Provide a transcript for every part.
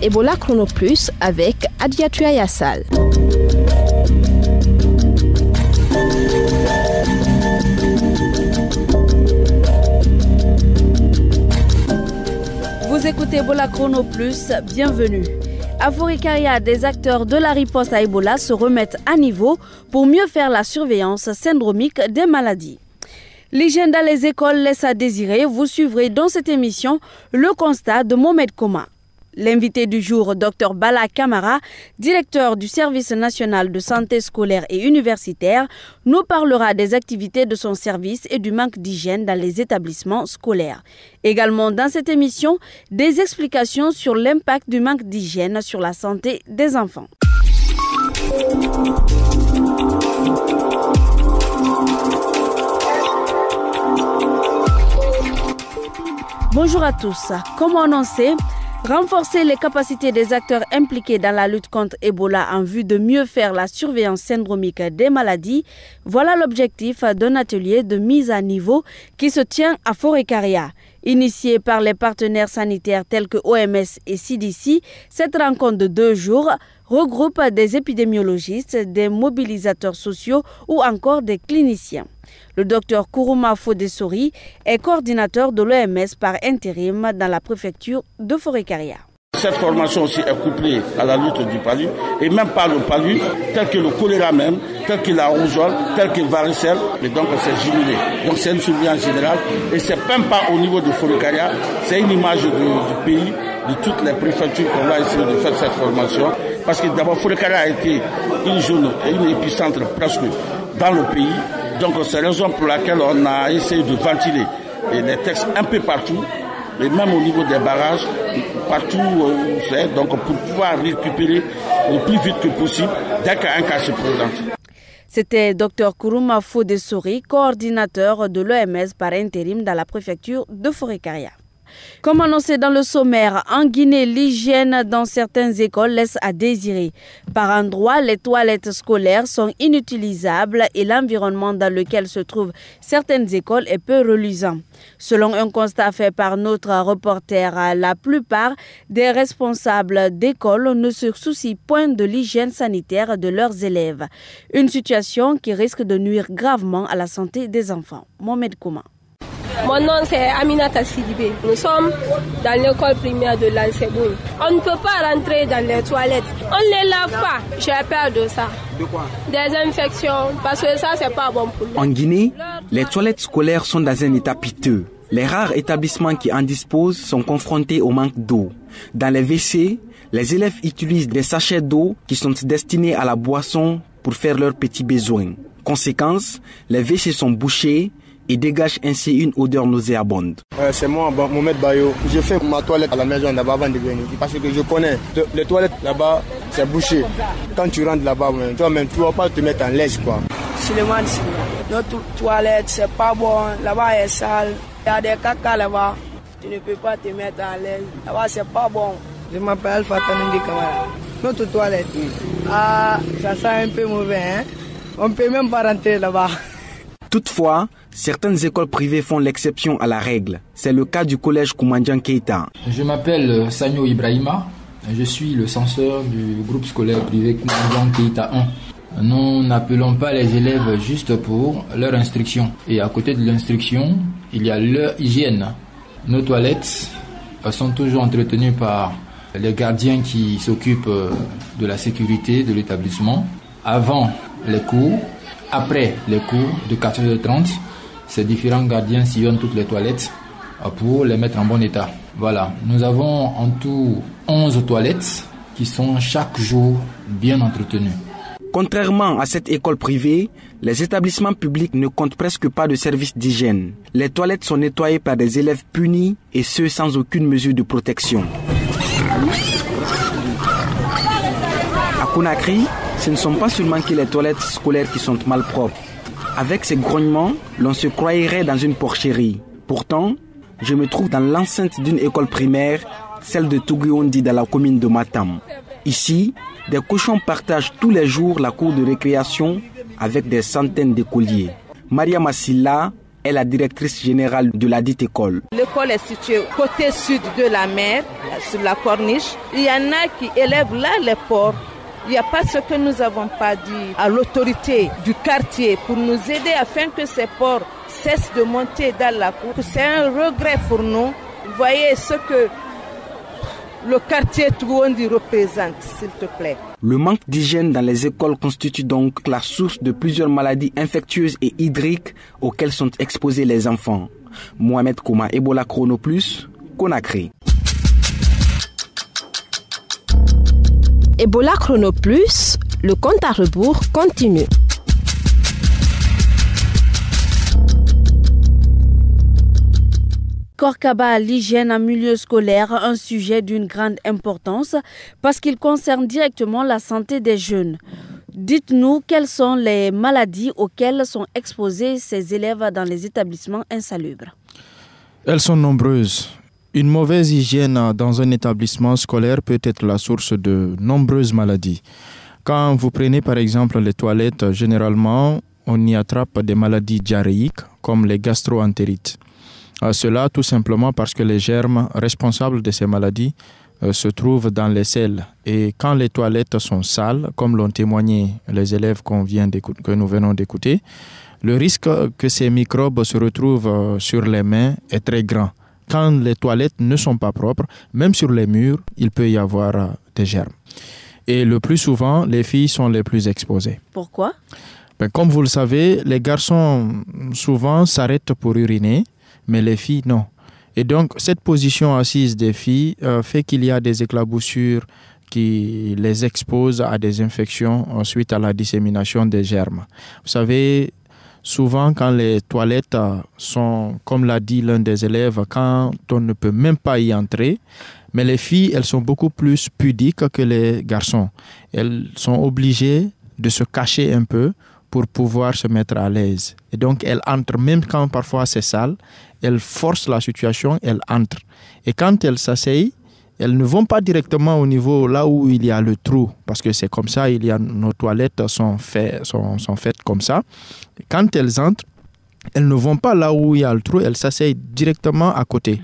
Ebola Chrono Plus avec Adiatua Yassal. Vous écoutez Ebola Chrono Plus, bienvenue. À Forêt-Carrière, des acteurs de la riposte à Ebola se remettent à niveau pour mieux faire la surveillance syndromique des maladies. L'hygiène dans les écoles laisse à désirer. Vous suivrez dans cette émission le constat de Mohamed Koma. L'invité du jour, Dr Bala Kamara, directeur du service national de santé scolaire et universitaire, nous parlera des activités de son service et du manque d'hygiène dans les établissements scolaires. Également dans cette émission, des explications sur l'impact du manque d'hygiène sur la santé des enfants. Bonjour à tous. Comme annoncé, renforcer les capacités des acteurs impliqués dans la lutte contre Ebola en vue de mieux faire la surveillance syndromique des maladies, voilà l'objectif d'un atelier de mise à niveau qui se tient à Forêt-Carrière. Initiée par les partenaires sanitaires tels que OMS et CDC, cette rencontre de 2 jours regroupe des épidémiologistes, des mobilisateurs sociaux ou encore des cliniciens. Le docteur Kourouma Fodesori est coordinateur de l'OMS par intérim dans la préfecture de Forêt-Carrière. Cette formation aussi est couplée à la lutte du palu, et même pas le palu, tel que le choléra même, tel que la rougeole, tel que le varicelle, et donc c'est jumelé. Donc c'est une surveillance générale, et c'est même pas au niveau de Forêt-Carrière, c'est une image du pays, de toutes les préfectures qu'on va essayer de faire cette formation, parce que d'abord Forêt-Carrière a été une zone et une épicentre presque dans le pays. Donc c'est la raison pour laquelle on a essayé de ventiler les textes un peu partout, et même au niveau des barrages, partout où c'est, donc pour pouvoir récupérer le plus vite que possible dès qu'un cas se présente. C'était Dr Kourouma Fodesori, coordinateur de l'OMS par intérim dans la préfecture de Forêt-Carrière. Comme annoncé dans le sommaire, en Guinée, l'hygiène dans certaines écoles laisse à désirer. Par endroits, les toilettes scolaires sont inutilisables et l'environnement dans lequel se trouvent certaines écoles est peu reluisant. Selon un constat fait par notre reporter, la plupart des responsables d'écoles ne se soucient point de l'hygiène sanitaire de leurs élèves. Une situation qui risque de nuire gravement à la santé des enfants. Mohamed Koma. Mon nom c'est Aminata Sidibé. Nous sommes dans l'école primaire de Lanseboum. On ne peut pas rentrer dans les toilettes. On ne les lave pas. J'ai peur de ça. De quoi? Des infections. Parce que ça, c'est pas bon pour nous. En Guinée, les toilettes scolaires sont dans un état piteux. Les rares établissements qui en disposent sont confrontés au manque d'eau. Dans les WC, les élèves utilisent des sachets d'eau qui sont destinés à la boisson pour faire leurs petits besoins. Conséquence, les WC sont bouchés et dégage ainsi une odeur nauséabonde. C'est moi, Mohamed Bayo. J'ai fait ma toilette à la maison là-bas avant de venir. Parce que je connais, les toilettes là-bas, c'est bouché. Quand tu rentres là-bas, toi-même, tu ne vas pas te mettre en l'aise, quoi. Suleiman, notre toilette, c'est pas bon. Là-bas, elle est sale. Il y a des caca là-bas. Tu ne peux pas te mettre en l'aise. Là-bas, c'est pas bon. Je m'appelle Fatanungi Kamara. Notre toilette, ça sent un peu mauvais, hein. On ne peut même pas rentrer là-bas. Toutefois, certaines écoles privées font l'exception à la règle. C'est le cas du collège Koumandian Keita. Je m'appelle Sanyo Ibrahima. Je suis le censeur du groupe scolaire privé Koumandian Keita 1. Nous n'appelons pas les élèves juste pour leur instruction. Et à côté de l'instruction, il y a leur hygiène. Nos toilettes sont toujours entretenues par les gardiens qui s'occupent de la sécurité de l'établissement. Avant les cours, après les cours de 4h30, ces différents gardiens sillonnent toutes les toilettes pour les mettre en bon état. Voilà, nous avons en tout 11 toilettes qui sont chaque jour bien entretenues. Contrairement à cette école privée, les établissements publics ne comptent presque pas de services d'hygiène. Les toilettes sont nettoyées par des élèves punis et ceux sans aucune mesure de protection. À Conakry, ce ne sont pas seulement que les toilettes scolaires qui sont mal propres. Avec ces grognements, l'on se croirait dans une porcherie. Pourtant, je me trouve dans l'enceinte d'une école primaire, celle de Tougouondi dans la commune de Matam. Ici, des cochons partagent tous les jours la cour de récréation avec des centaines d'écoliers. Maria Massila est la directrice générale de la dite école. L'école est située côté sud de la mer, sur la corniche. Il y en a qui élèvent là les porcs. Il n'y a pas ce que nous n'avons pas dit à l'autorité du quartier pour nous aider afin que ces porcs cessent de monter dans la cour. C'est un regret pour nous. Vous voyez ce que le quartier Touondi représente, s'il te plaît. Le manque d'hygiène dans les écoles constitue donc la source de plusieurs maladies infectieuses et hydriques auxquelles sont exposés les enfants. Mohamed Kouma, Ebola Chrono Plus, Conakry. Ebola Chrono Plus, le compte à rebours continue. Korkaba, l'hygiène en milieu scolaire, un sujet d'une grande importance parce qu'il concerne directement la santé des jeunes. Dites-nous quelles sont les maladies auxquelles sont exposés ces élèves dans les établissements insalubres. Elles sont nombreuses. Une mauvaise hygiène dans un établissement scolaire peut être la source de nombreuses maladies. Quand vous prenez par exemple les toilettes, généralement, on y attrape des maladies diarrhéiques comme les gastro-entérites. Cela tout simplement parce que les germes responsables de ces maladies se trouvent dans les selles. Et quand les toilettes sont sales, comme l'ont témoigné les élèves que nous venons d'écouter, le risque que ces microbes se retrouvent sur les mains est très grand. Quand les toilettes ne sont pas propres, même sur les murs, il peut y avoir des germes. Et le plus souvent, les filles sont les plus exposées. Pourquoi ? Comme vous le savez, les garçons souvent s'arrêtent pour uriner, mais les filles, non. Et donc, cette position assise des filles fait qu'il y a des éclaboussures qui les exposent à des infections suite à la dissémination des germes. Vous savez, souvent, quand les toilettes sont, comme l'a dit l'un des élèves, quand on ne peut même pas y entrer, mais les filles, elles sont beaucoup plus pudiques que les garçons. Elles sont obligées de se cacher un peu pour pouvoir se mettre à l'aise. Et donc, elles entrent, même quand parfois c'est sale, elles forcent la situation, elles entrent. Et quand elles s'asseyent, elles ne vont pas directement au niveau là où il y a le trou, parce que c'est comme ça, nos toilettes sont faites comme ça. Et quand elles entrent, elles ne vont pas là où il y a le trou, elles s'asseyent directement à côté.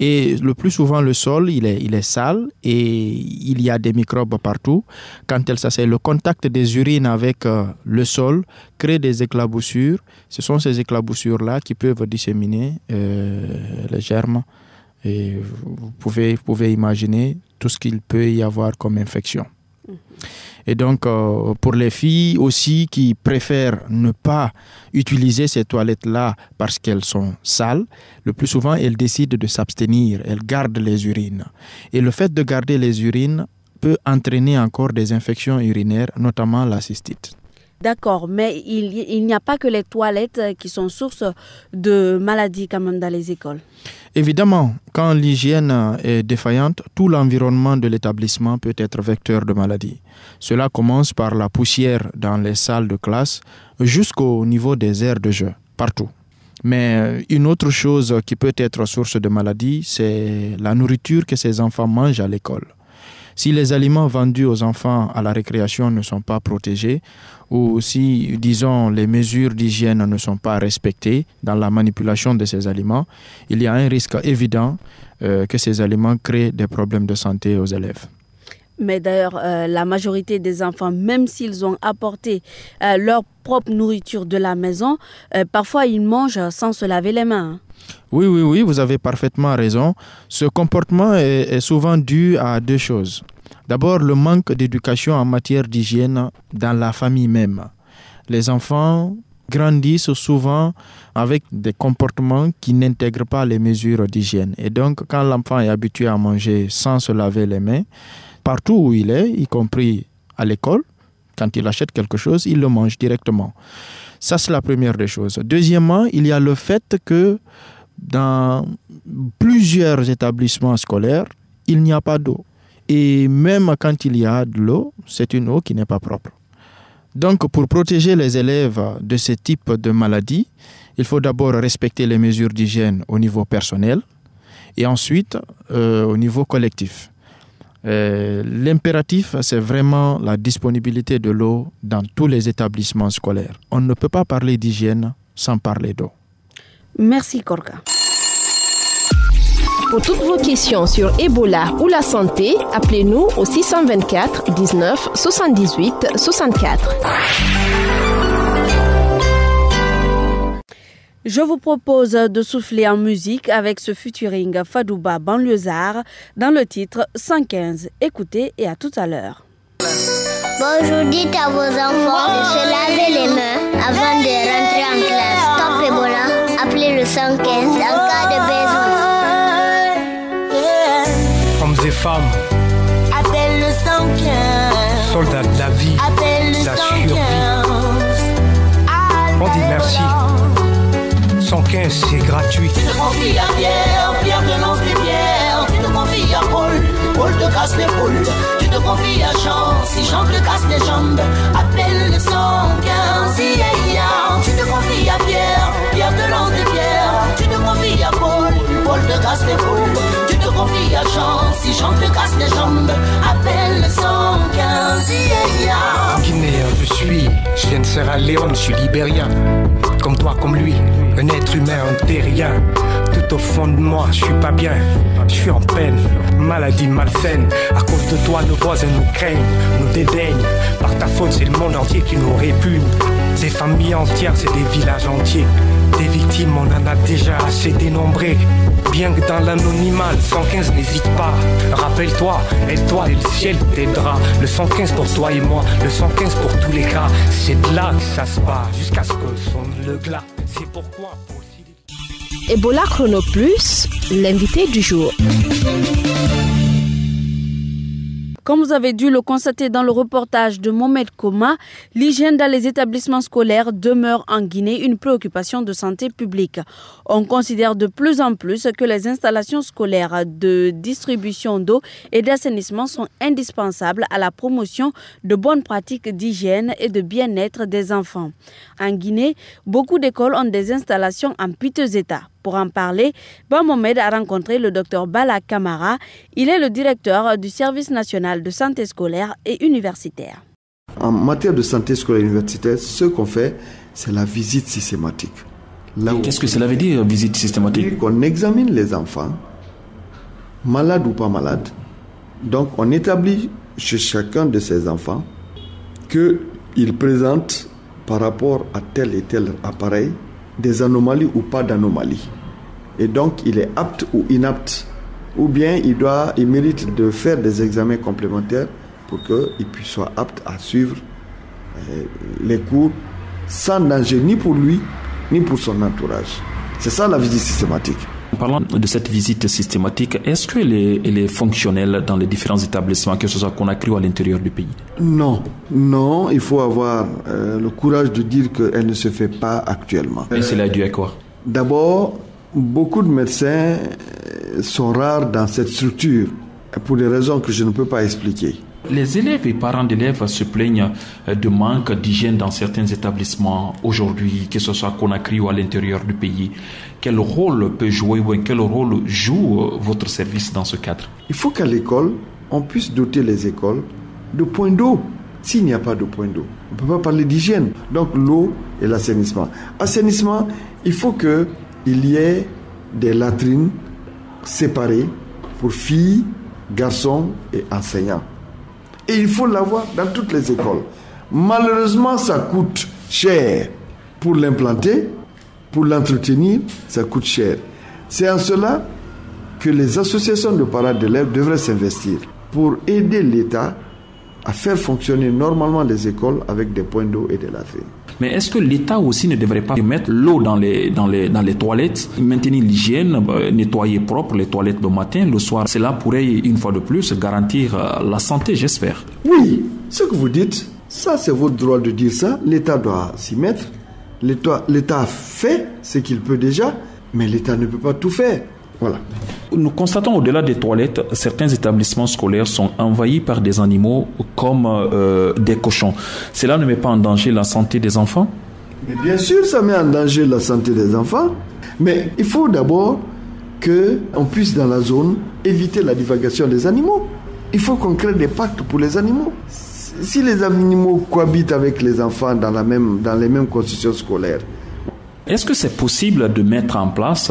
Et le plus souvent, le sol, il est sale et il y a des microbes partout. Quand elles s'asseyent, le contact des urines avec le sol crée des éclaboussures. Ce sont ces éclaboussures-là qui peuvent disséminer les germes. Et vous pouvez imaginer tout ce qu'il peut y avoir comme infection. Et donc, pour les filles aussi qui préfèrent ne pas utiliser ces toilettes-là parce qu'elles sont sales, le plus souvent, elles décident de s'abstenir, elles gardent les urines. Et le fait de garder les urines peut entraîner encore des infections urinaires, notamment la cystite. D'accord, mais il n'y a pas que les toilettes qui sont source de maladies quand même dans les écoles. Évidemment, quand l'hygiène est défaillante, tout l'environnement de l'établissement peut être vecteur de maladies. Cela commence par la poussière dans les salles de classe jusqu'au niveau des aires de jeu, partout. Mais une autre chose qui peut être source de maladies, c'est la nourriture que ces enfants mangent à l'école. Si les aliments vendus aux enfants à la récréation ne sont pas protégés, ou si, disons, les mesures d'hygiène ne sont pas respectées dans la manipulation de ces aliments, il y a un risque évident que ces aliments créent des problèmes de santé aux élèves. Mais d'ailleurs, la majorité des enfants, même s'ils ont apporté leur propre nourriture de la maison, parfois ils mangent sans se laver les mains. Oui, vous avez parfaitement raison. Ce comportement est souvent dû à deux choses. D'abord, le manque d'éducation en matière d'hygiène dans la famille même. Les enfants grandissent souvent avec des comportements qui n'intègrent pas les mesures d'hygiène. Et donc, quand l'enfant est habitué à manger sans se laver les mains, partout où il est, y compris à l'école, quand il achète quelque chose, il le mange directement. Ça, c'est la première des choses. Deuxièmement, il y a le fait que dans plusieurs établissements scolaires, il n'y a pas d'eau. Et même quand il y a de l'eau, c'est une eau qui n'est pas propre. Donc, pour protéger les élèves de ce type de maladie, il faut d'abord respecter les mesures d'hygiène au niveau personnel et ensuite au niveau collectif. L'impératif, c'est vraiment la disponibilité de l'eau dans tous les établissements scolaires. On ne peut pas parler d'hygiène sans parler d'eau. Merci Korka. Pour toutes vos questions sur Ebola ou la santé, appelez-nous au 624 19 78 64. Je vous propose de souffler en musique avec ce featuring Fadouba Banlieusard dans le titre 115. Écoutez et à tout à l'heure. Bonjour, dites à vos enfants de se laver les mains avant de rentrer en classe. Stop Ebola, appelez le 115 en cas de besoin. Hommes et femmes, appelle le 115. Soldats de la vie, appelle le 115. La survie. On dit merci. 115, c'est gratuit. Tu te confies à Pierre, Pierre te lance des pierres. Tu te confies à Paul, Paul te casse l'épaule. Tu te confies à Jean, si Jean te casse les jambes. Appelle le 115, Tu te confies à Pierre, Pierre te lance des pierres. Tu te confies à Paul, Paul te casse l'épaule. Tu te confies à Jean, si Jean te casse les jambes. Appelle le 115, Guinéen, je viens de Sierra Leone, je suis libérien. Comme toi, comme lui, un être humain, un terrien. Tout au fond de moi, je suis pas bien, je suis en peine, maladie malsaine. À cause de toi, nos voisins nous craignent, nous dédaignent. Par ta faute, c'est le monde entier qui nous répugne. Des familles entières, c'est des villages entiers. Des victimes, on en a déjà assez dénombrées. Bien que dans l'anonymat, le 115 n'hésite pas. Rappelle-toi, aide-toi et le ciel t'aidera. Le 115 pour toi et moi, le 115 pour tous les cas. C'est de là que ça se bat, jusqu'à ce que sonne le glas. C'est pourquoi... Ebola Chrono Plus, l'invité du jour. Comme vous avez dû le constater dans le reportage de Mohamed Koma, l'hygiène dans les établissements scolaires demeure en Guinée une préoccupation de santé publique. On considère de plus en plus que les installations scolaires de distribution d'eau et d'assainissement sont indispensables à la promotion de bonnes pratiques d'hygiène et de bien-être des enfants. En Guinée, beaucoup d'écoles ont des installations en piteux état. Pour en parler, Mohamed a rencontré le Dr Bala Kamara. Il est le directeur du service national de santé scolaire et universitaire. En matière de santé scolaire et universitaire, ce qu'on fait, c'est la visite systématique. Qu'est-ce que cela veut dire, visite systématique? On examine les enfants, malades ou pas malades. Donc, on établit chez chacun de ces enfants qu'ils présentent, par rapport à tel et tel appareil, des anomalies ou pas d'anomalies. Et donc, il est apte ou inapte. Ou bien, il mérite de faire des examens complémentaires pour qu'il soit apte à suivre les cours sans danger ni pour lui, ni pour son entourage. C'est ça la visite systématique. En parlant de cette visite systématique, est-ce qu'elle est fonctionnelle dans les différents établissements, que ce soit Conakry ou à l'intérieur du pays? Non, il faut avoir le courage de dire qu'elle ne se fait pas actuellement. Et cela est dû à quoi? D'abord, beaucoup de médecins sont rares dans cette structure, pour des raisons que je ne peux pas expliquer. Les élèves et parents d'élèves se plaignent de manque d'hygiène dans certains établissements aujourd'hui, que ce soit à Conakry ou à l'intérieur du pays. Quel rôle peut jouer ou quel rôle joue votre service dans ce cadre? Il faut qu'à l'école, on puisse doter les écoles de points d'eau. S'il n'y a pas de points d'eau, on ne peut pas parler d'hygiène. Donc l'eau et l'assainissement. Assainissement, il faut qu'il y ait des latrines séparées pour filles, garçons et enseignants. Et il faut l'avoir dans toutes les écoles. Malheureusement, ça coûte cher pour l'implanter, pour l'entretenir, ça coûte cher. C'est en cela que les associations de parents d'élèves devraient s'investir pour aider l'État à faire fonctionner normalement les écoles avec des points d'eau et des latrines. Mais est-ce que l'État aussi ne devrait pas mettre l'eau dans les toilettes, maintenir l'hygiène, nettoyer propre les toilettes le matin, le soir? Cela pourrait, une fois de plus, garantir la santé, j'espère. Oui, ce que vous dites, ça c'est votre droit de dire ça. L'État doit s'y mettre. L'État fait ce qu'il peut déjà, mais l'État ne peut pas tout faire. Voilà. Nous constatons au-delà des toilettes, certains établissements scolaires sont envahis par des animaux comme des cochons. Cela ne met pas en danger la santé des enfants? Mais bien sûr, ça met en danger la santé des enfants. Mais il faut d'abord qu'on puisse dans la zone éviter la divagation des animaux. Il faut qu'on crée des pactes pour les animaux. Si les animaux cohabitent avec les enfants dans les mêmes conditions scolaires. Est-ce que c'est possible de mettre en place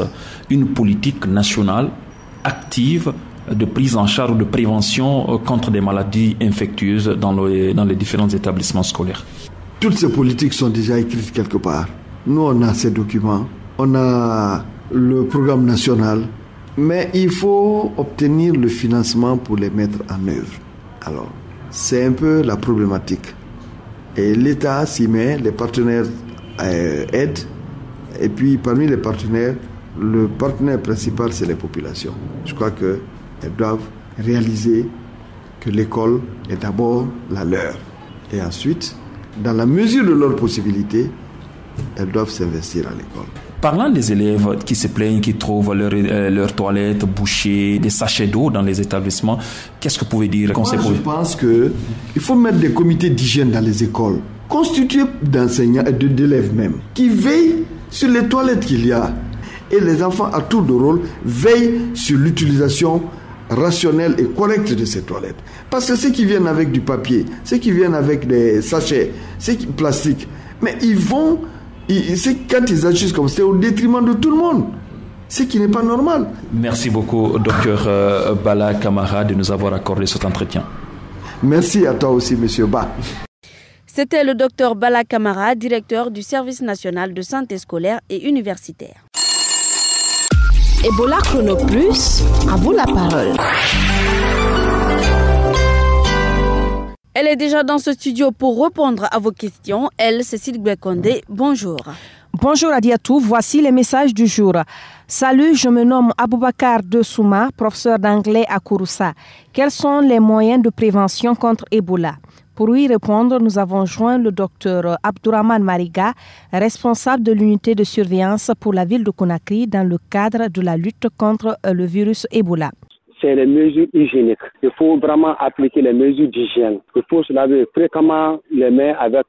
une politique nationale active de prise en charge, de prévention contre des maladies infectieuses dans les différents établissements scolaires? Toutes ces politiques sont déjà écrites quelque part. Nous, on a ces documents, on a le programme national, mais il faut obtenir le financement pour les mettre en œuvre. Alors, c'est un peu la problématique. Et l'État s'y met, les partenaires aident, et puis parmi les partenaires, le partenaire principal, c'est les populations. Je crois qu'elles doivent réaliser que l'école est d'abord la leur. Et ensuite, dans la mesure de leurs possibilités, elles doivent s'investir à l'école. Parlant des élèves qui se plaignent, qui trouvent leurs toilettes bouchées, des sachets d'eau dans les établissements, qu'est-ce que vous pouvez dire? Moi, je pense qu'il faut mettre des comités d'hygiène dans les écoles, constitués d'enseignants et d'élèves même, qui veillent sur les toilettes qu'il y a. Et les enfants, à tour de rôle, veillent sur l'utilisation rationnelle et correcte de ces toilettes. Parce que ceux qui viennent avec du papier, ceux qui viennent avec des sachets, ceux qui plastiques, mais quand ils agissent comme ça, c'est au détriment de tout le monde. Ce qui n'est pas normal. Merci beaucoup, Dr Bala Camara, de nous avoir accordé cet entretien. Merci à toi aussi, Monsieur Ba. C'était le Dr Bala Camara, directeur du service national de santé scolaire et universitaire. Ebola Chrono Plus, à vous la parole. Elle est déjà dans ce studio pour répondre à vos questions. Elle, Cécile Bekondé, bonjour. Bonjour Adiatou, voici les messages du jour. Salut, je me nomme Aboubakar Dessouma, professeur d'anglais à Kouroussa. Quels sont les moyens de prévention contre Ebola? Pour y répondre, nous avons joint le docteur Abdourahmane Mariga, responsable de l'unité de surveillance pour la ville de Conakry dans le cadre de la lutte contre le virus Ebola. C'est les mesures hygiéniques. Il faut vraiment appliquer les mesures d'hygiène. Il faut se laver fréquemment les mains avec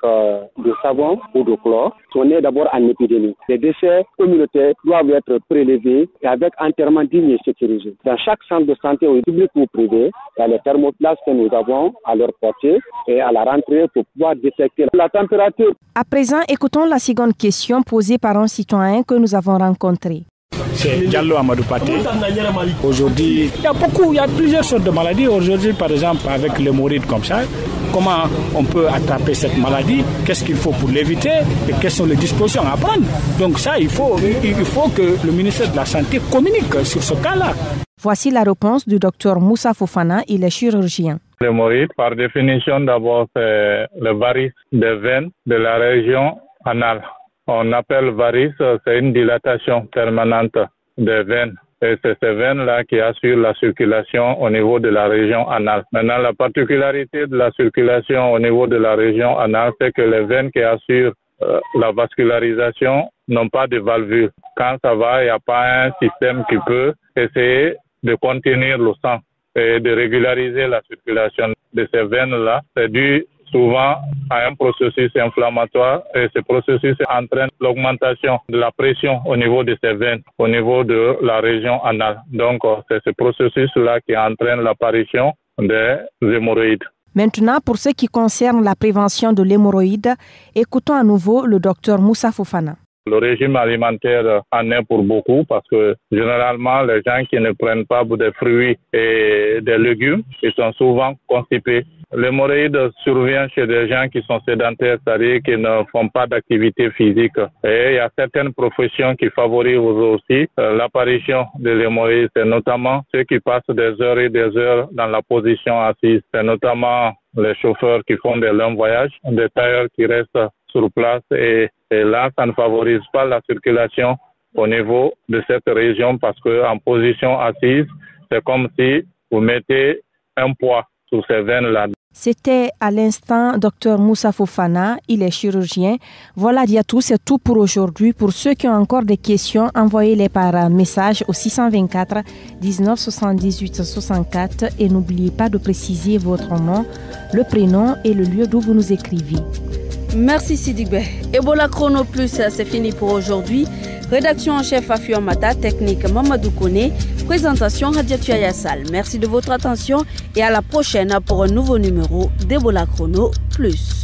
du savon ou de chlore. On est d'abord en épidémie. Les déchets communautaires doivent être prélevés et avec enterrement digne et sécurisé. Dans chaque centre de santé, au public ou privé, il y a les thermoplaces que nous avons à leur portée et à la rentrée pour pouvoir détecter la température. À présent, écoutons la seconde question posée par un citoyen que nous avons rencontré. C'est Diallo Amadou Paté. Aujourd'hui, il y a plusieurs sortes de maladies. Aujourd'hui, par exemple, avec l'hémorroïde comme ça, comment on peut attraper cette maladie? Qu'est-ce qu'il faut pour l'éviter? Et quelles sont les dispositions à prendre? Donc ça, il faut que le ministère de la Santé communique sur ce cas-là. Voici la réponse du docteur Moussa Fofana, il est chirurgien. L'hémorroïde, par définition, d'abord, c'est le varice des veines de la région anale. On appelle varice, c'est une dilatation permanente des veines. Et c'est ces veines-là qui assurent la circulation au niveau de la région anale. Maintenant, la particularité de la circulation au niveau de la région anale, c'est que les veines qui assurent la vascularisation n'ont pas de valvule. Quand ça va, il n'y a pas un système qui peut essayer de contenir le sang et de régulariser la circulation de ces veines-là. C'est dû souvent à un processus inflammatoire et ce processus entraîne l'augmentation de la pression au niveau de ces veines, au niveau de la région anale. Donc c'est ce processus-là qui entraîne l'apparition des hémorroïdes. Maintenant, pour ce qui concerne la prévention de l'hémorroïde, écoutons à nouveau le docteur Moussa Fofana. Le régime alimentaire en est pour beaucoup parce que généralement, les gens qui ne prennent pas des fruits et des légumes, ils sont souvent constipés. L'hémorroïde survient chez des gens qui sont sédentaires, c'est-à-dire qui ne font pas d'activité physique. Et il y a certaines professions qui favorisent aussi l'apparition de l'hémorroïde. C'est notamment ceux qui passent des heures et des heures dans la position assise. C'est notamment les chauffeurs qui font des longs voyages, des tailleurs qui restent sur place et là, ça ne favorise pas la circulation au niveau de cette région parce qu'en position assise, c'est comme si vous mettez un poids sur ces veines-là. C'était à l'instant Dr Moussa Fofana, il est chirurgien. Voilà, Diatou, c'est tout pour aujourd'hui. Pour ceux qui ont encore des questions, envoyez-les par message au 624 19 78 64 et n'oubliez pas de préciser votre nom, le prénom et le lieu d'où vous nous écrivez. Merci Sidibé. Ebola Chrono Plus, c'est fini pour aujourd'hui. Rédaction en chef Afio Mata, technique Mamadou Kone, présentation Hadiatou Ayassal. Merci de votre attention et à la prochaine pour un nouveau numéro d'Ebola Chrono Plus.